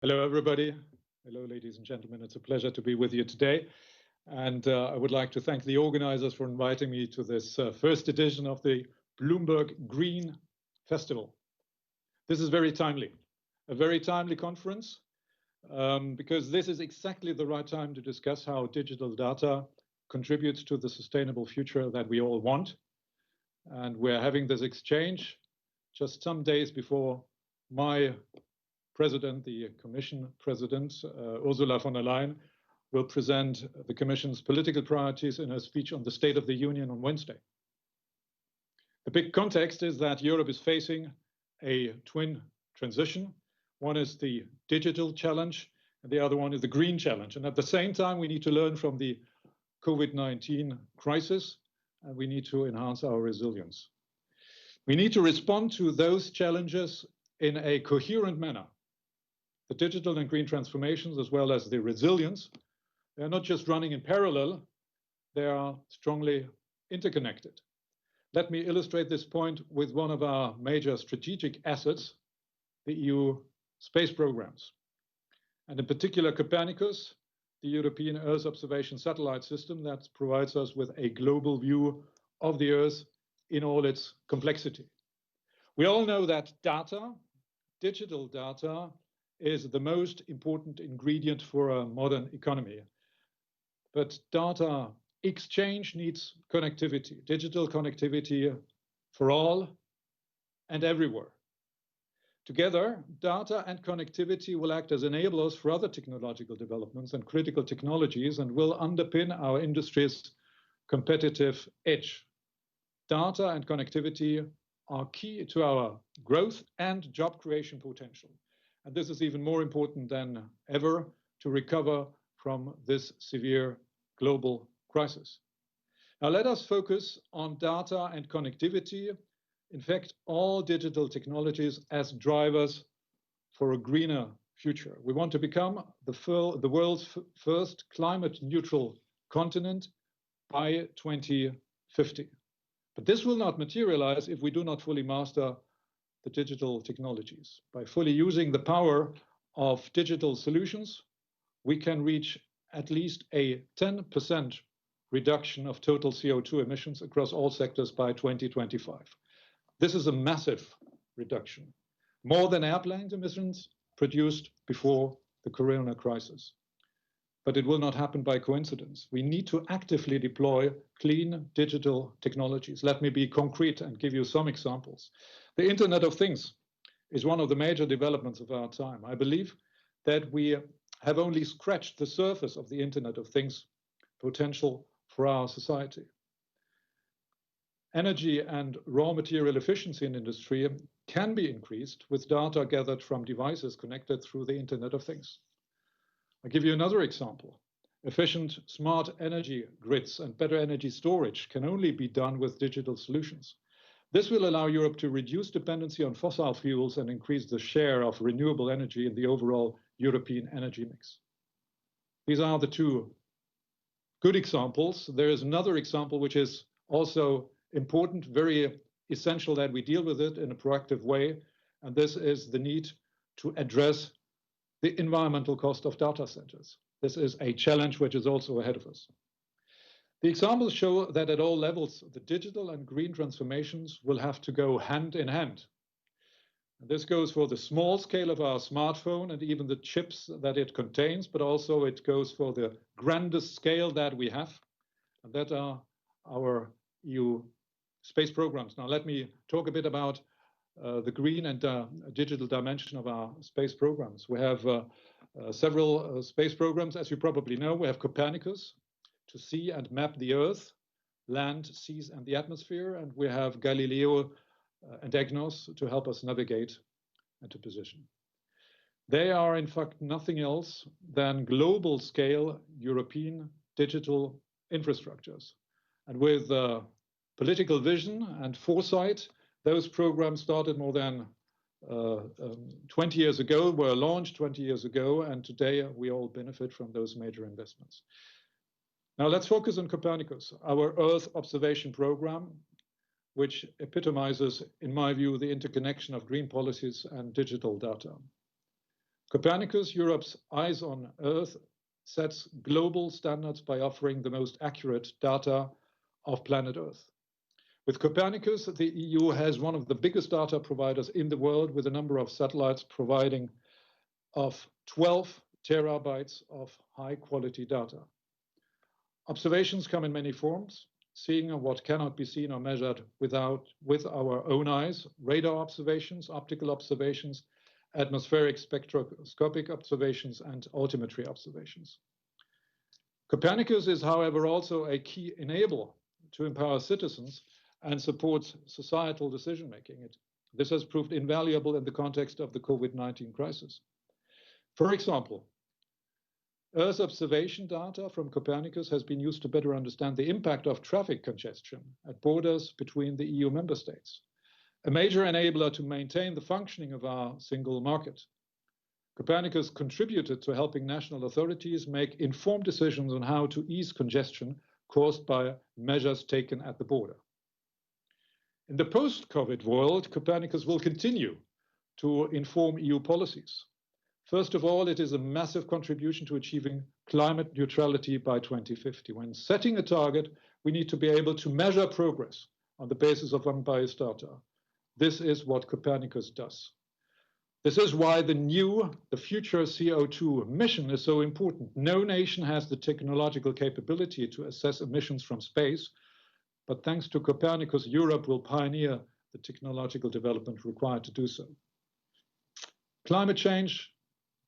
Hello, everybody. Hello, ladies and gentlemen. It's a pleasure to be with you today. And I would like to thank the organizers for inviting me to this first edition of the Bloomberg Green Festival. This is very timely, a very timely conference, because this is exactly the right time to discuss how digital data contributes to the sustainable future that we all want. And we're having this exchange just some days before my President, the Commission President, Ursula von der Leyen, will present the Commission's political priorities in her speech on the State of the Union on Wednesday. The big context is that Europe is facing a twin transition. One is the digital challenge, and the other one is the green challenge. And at the same time, we need to learn from the COVID-19 crisis, and we need to enhance our resilience. We need to respond to those challenges in a coherent manner. The digital and green transformations, as well as the resilience, they are not just running in parallel, they are strongly interconnected. Let me illustrate this point with one of our major strategic assets, the EU space programs. And in particular, Copernicus, the European Earth observation satellite system that provides us with a global view of the Earth in all its complexity. We all know that data, digital data, is the most important ingredient for a modern economy. But data exchange needs connectivity, digital connectivity for all and everywhere. Together, data and connectivity will act as enablers for other technological developments and critical technologies and will underpin our industry's competitive edge. Data and connectivity are key to our growth and job creation potential. And this is even more important than ever to recover from this severe global crisis. Now let us focus on data and connectivity. In fact, all digital technologies as drivers for a greener future. We want to become the world's first climate neutral continent by 2050. But this will not materialize if we do not fully master the digital technologies. By fully using the power of digital solutions, we can reach at least a 10% reduction of total CO2 emissions across all sectors by 2025. This is a massive reduction, more than airplane emissions produced before the corona crisis. But it will not happen by coincidence. We need to actively deploy clean digital technologies. Let me be concrete and give you some examples. The Internet of Things is one of the major developments of our time. I believe that we have only scratched the surface of the Internet of Things potential for our society. Energy and raw material efficiency in industry can be increased with data gathered from devices connected through the Internet of Things. I'll give you another example. Efficient smart energy grids and better energy storage can only be done with digital solutions. This will allow Europe to reduce dependency on fossil fuels and increase the share of renewable energy in the overall European energy mix. These are the two good examples. There is another example which is also important, very essential that we deal with it in a proactive way, and this is the need to address the environmental cost of data centers. This is a challenge which is also ahead of us. The examples show that at all levels, the digital and green transformations will have to go hand in hand. And this goes for the small scale of our smartphone and even the chips that it contains, but also it goes for the grandest scale that we have, and that are our EU space programs. Now, let me talk a bit about the green and digital dimension of our space programs. We have several space programs, as you probably know. We have Copernicus to see and map the Earth, land, seas, and the atmosphere. And we have Galileo and EGNOS to help us navigate and to position. They are, in fact, nothing else than global scale European digital infrastructures. And with political vision and foresight, those programs started more than 20 years ago, were launched 20 years ago, and today we all benefit from those major investments. Now let's focus on Copernicus, our Earth observation program, which epitomizes, in my view, the interconnection of green policies and digital data. Copernicus, Europe's eyes on Earth, sets global standards by offering the most accurate data of planet Earth. With Copernicus, the EU has one of the biggest data providers in the world, with a number of satellites providing of 12 terabytes of high-quality data. Observations come in many forms: seeing what cannot be seen or measured with our own eyes, radar observations, optical observations, atmospheric spectroscopic observations, and altimetry observations. Copernicus is, however, also a key enabler to empower citizens and supports societal decision-making. This has proved invaluable in the context of the COVID-19 crisis. For example, Earth observation data from Copernicus has been used to better understand the impact of traffic congestion at borders between the EU member states, a major enabler to maintain the functioning of our single market. Copernicus contributed to helping national authorities make informed decisions on how to ease congestion caused by measures taken at the border. In the post-COVID world, Copernicus will continue to inform EU policies. First of all, it is a massive contribution to achieving climate neutrality by 2050. When setting a target, we need to be able to measure progress on the basis of unbiased data. This is what Copernicus does. This is why the future CO2 mission is so important. No nation has the technological capability to assess emissions from space, but thanks to Copernicus, Europe will pioneer the technological development required to do so. Climate change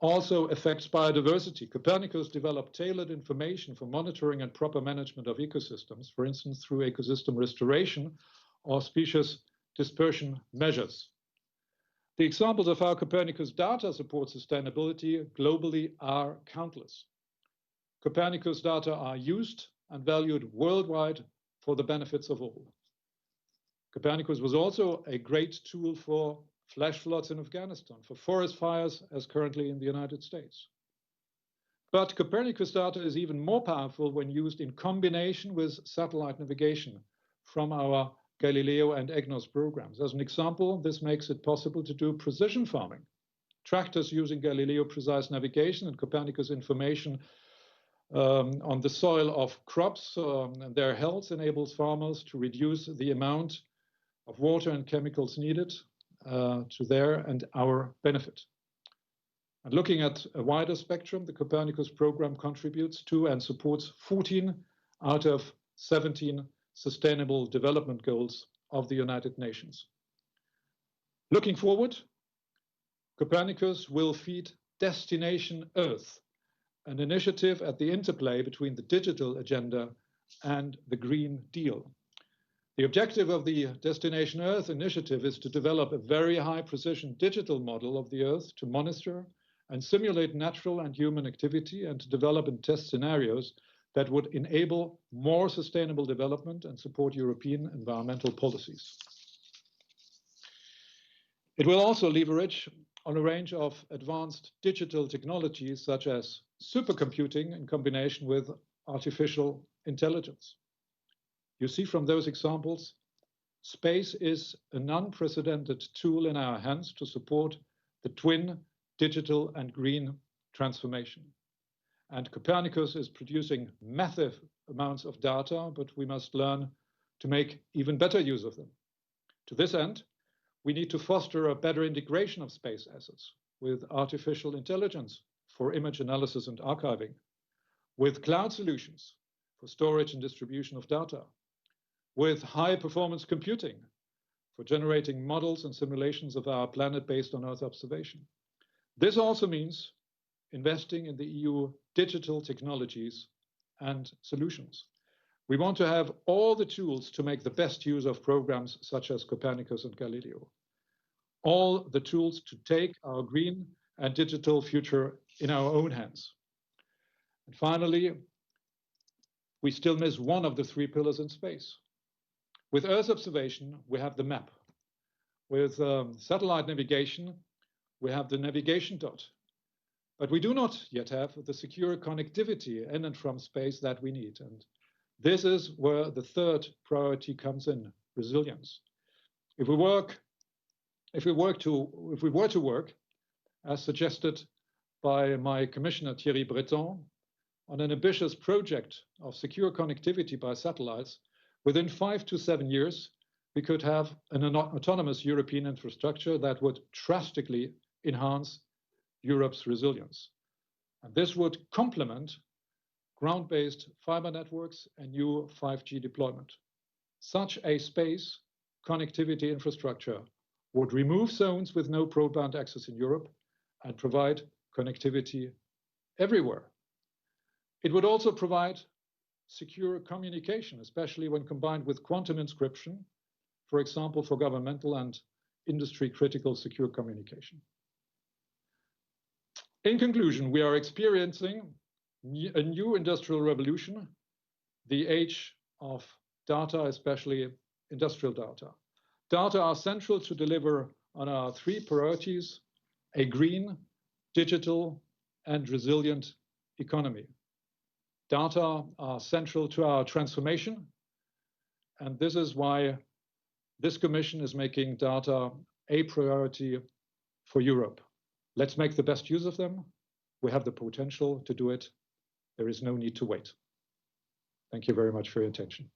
also affects biodiversity. Copernicus developed tailored information for monitoring and proper management of ecosystems, for instance, through ecosystem restoration or species dispersion measures. The examples of how Copernicus data supports sustainability globally are countless. Copernicus data are used and valued worldwide for the benefits of all. Copernicus was also a great tool for flash floods in Afghanistan, for forest fires, as currently in the United States. But Copernicus data is even more powerful when used in combination with satellite navigation from our Galileo and EGNOS programs. As an example, this makes it possible to do precision farming. Tractors using Galileo precise navigation and Copernicus information on the soil of crops and their health enables farmers to reduce the amount of water and chemicals needed to their and our benefit. And looking at a wider spectrum, the Copernicus program contributes to and supports 14 out of 17 Sustainable Development Goals of the United Nations. Looking forward, Copernicus will feed Destination Earth, an initiative at the interplay between the digital agenda and the Green Deal. The objective of the Destination Earth initiative is to develop a very high precision digital model of the Earth to monitor and simulate natural and human activity, and to develop and test scenarios that would enable more sustainable development and support European environmental policies. It will also leverage on a range of advanced digital technologies such as supercomputing in combination with artificial intelligence. You see from those examples, space is an unprecedented tool in our hands to support the twin digital and green transformation. And Copernicus is producing massive amounts of data, but we must learn to make even better use of them. To this end, we need to foster a better integration of space assets with artificial intelligence for image analysis and archiving, with cloud solutions for storage and distribution of data, with high-performance computing for generating models and simulations of our planet based on Earth observation. This also means investing in the EU digital technologies and solutions. We want to have all the tools to make the best use of programs such as Copernicus and Galileo, all the tools to take our green and digital future in our own hands. And finally, we still miss one of the three pillars in space. With Earth observation, we have the map. With satellite navigation, we have the navigation dot. But we do not yet have the secure connectivity in and from space that we need. And this is where the third priority comes in: resilience. If we were to work, as suggested by my commissioner Thierry Breton on an ambitious project of secure connectivity by satellites, within 5 to 7 years, we could have an autonomous European infrastructure that would drastically enhance Europe's resilience. And this would complement ground-based fiber networks and new 5G deployment. Such a space connectivity infrastructure would remove zones with no broadband access in Europe and provide connectivity everywhere. It would also provide secure communication, especially when combined with quantum encryption, for example, for governmental and industry-critical secure communication. In conclusion, we are experiencing a new industrial revolution, the age of data, especially industrial data. Data are central to deliver on our 3 priorities: a green, digital, and resilient economy. Data are central to our transformation, and this is why this Commission is making data a priority for Europe. Let's make the best use of them. We have the potential to do it. There is no need to wait. Thank you very much for your attention.